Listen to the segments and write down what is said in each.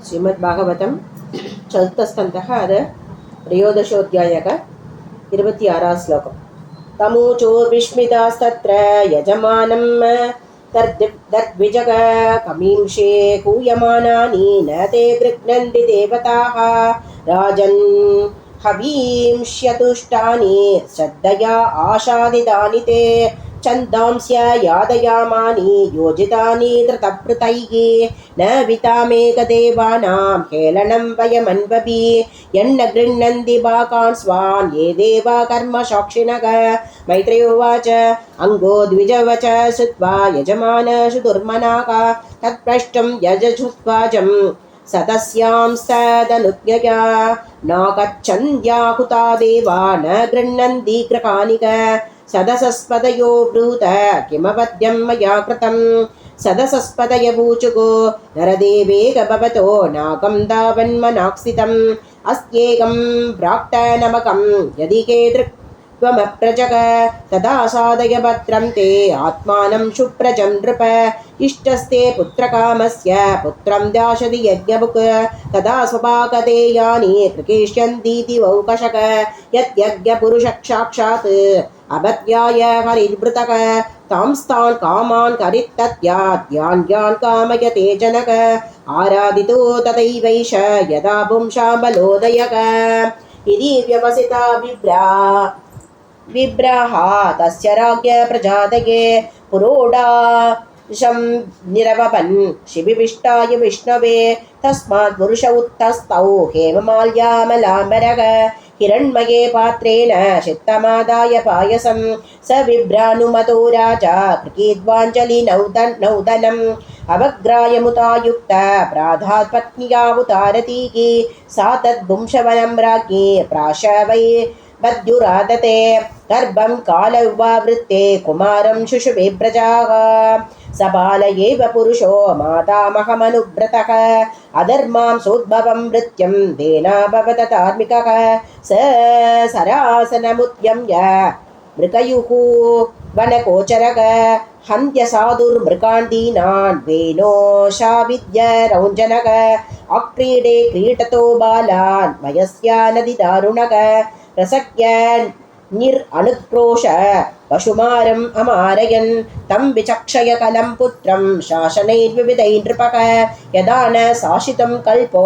श्रीमद्भागवतं चतुर्थस्कन्धः अद त्रयोदशोऽध्यायः 26 श्लोकम् तमूचोर्विस्मितास्तत्र यजमानं तद्विजग कमींषे कूयमानानि न ते गृह्णन्ति देवताः राजन् हवींष्यतुष्टानि श्रद्धया आशादितानि ते छन्दांस्य यादयामानि योजितानि धृतभृतैः न वितामेकदेवानां हेलनं वयमन्वभिः यन्न गृह्णन्ति बाकान् स्वान् ये देवा कर्मसाक्षिणः मैत्रेयोवाच अङ्गो द्विजवच श्रुत्वा यजमानशुदुर्मनाः तत्प्रष्टं यजजुस्वाजं सतस्यां सदनुज्ञया नागच्छन्द्याहुता देवा न गृह्णन्ति गृहानिक सदसस्पदयो ब्रूत किमवद्यं मया कृतं सदसस्पदयवूचुगो नरदेवेक भवतो नागं दावन्मनाक्सितम् अस्त्येकं भ्राक्तनमकं यदि केतृत्वमप्रजग तदा साधय भद्रं ते आत्मानं शुप्रजं नृप इष्टस्ते पुत्रकामस्य पुत्रं दाशति यज्ञभुक् तदा स्वभागधेयानि कृकेष्यन्तीति वौकशक यद्यज्ञपुरुषः साक्षात् अभद्याय हरिर्वृतः तांस्तान् कामान् करित्तत्याद्यान् यान् कामयते जनक आराधितो तथैवैष यदा पुंसां बलोदयः इति व्यवसिता विभ्राहा तस्य राज्ञ प्रजातये पुरोडा निरवपन् शिबिविष्टाय विष्णवे तस्मात् पुरुष उत्तस्तौ हेममाल्यामलाम्बरः हिरण्मये पात्रेण चित्तमादाय पायसं स विभ्रानुमतो राजा कृकीद्वाञ्जलिनौदनम् अवग्रायमुतायुक्त प्राधात् पत्न्यावुतारतीः सा तद्भुंशवनं राज्ञी प्राशवै बद्युरादते गर्भं कालयुवावृत्ते कुमारं शुशुभे प्रजाः स बाल एव पुरुषो मातामहमनुव्रतः अधर्मां सोद्भवं मृत्युं देना भवत धार्मिकः स सरासनमुद्यम्य मृगयुः वनकोचरः हन्त्यसाधुर्मृगाण्डीनान् वेनोषाविद्य रौञ्जनः अक्रीडे क्रीडतो बालान् वयस्या नदिदारुणः प्रसक्य निरनुक्रोश पशुमारम् अमारयन् तं विचक्षय कलं पुत्रं शासनैर्विविधैः नृपः यदा न शासितं कल्पो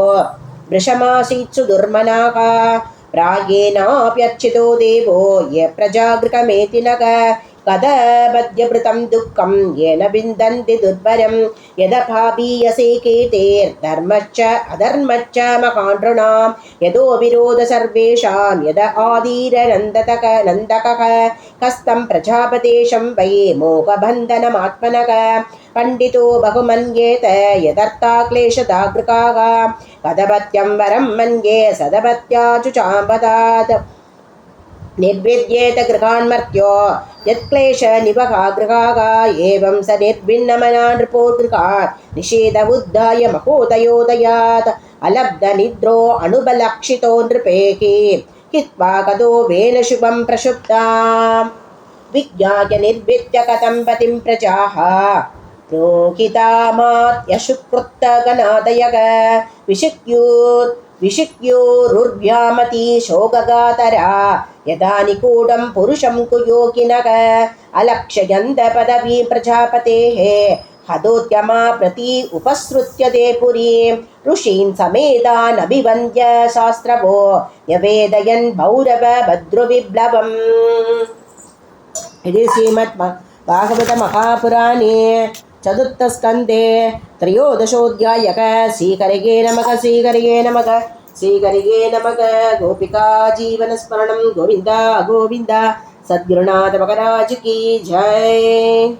वृषमासीत् सुदुर्मनाः प्रायेणाप्यर्चितो देवो ये प्रजागृकमेति नः कदबध्यभृतं दुःखं येन विन्दन्ति दुर्भरं यदभाबीयसे केतेर्धर्मश्च अधर्मश्च महानृणां यदो विरोध सर्वेषां यद आदीरनन्दतक नन्दकः कस्तं प्रजापतेशं वै मोहबन्धनमात्मनः पण्डितो बहुमन्येत यदर्था क्लेशदागृकाः कदपत्यं वरं मन्ये सदपत्याचुचाम्बदात् निर्विद्येत गृहान्मर्त्यो यत्क्लेश निवहा गृहाः एवं स निर्भिन्नमना नृपो गृहात् निषेध उद्धाय महोदयोदयात् अलब्धनिद्रो अनुबलक्षितो नृपेः हित्वा गतो वेन शुभं प्रशुप्ता विज्ञाय निर्विद्य कथं पतिं प्रजाः प्रोहितामात्यशुकृत्तगणादयः विशिक्योरुर्व्यामती शोकगातरा यदा निगूढं पुरुषं कुयोगिनः अलक्ष्ययन्त पदवी प्रजापतेः हदोद्यमा प्रति उपसृत्य ते पुरीं ऋषीन् समेतान् अभिवन्द्य शास्त्रवो न्यवेदयन् भौरव भद्रुविप्लवम् इति श्रीमद्भागवतमहापुराणे चतुर्थस्कन्धे त्रयोदशोऽध्यायः श्रीहरये नमः श्रीहरये नमः श्रीहरये नमः गोपिका जीवनस्मरणं गोविन्द गोविन्द सद्गुरुनाथ महाराज की जय।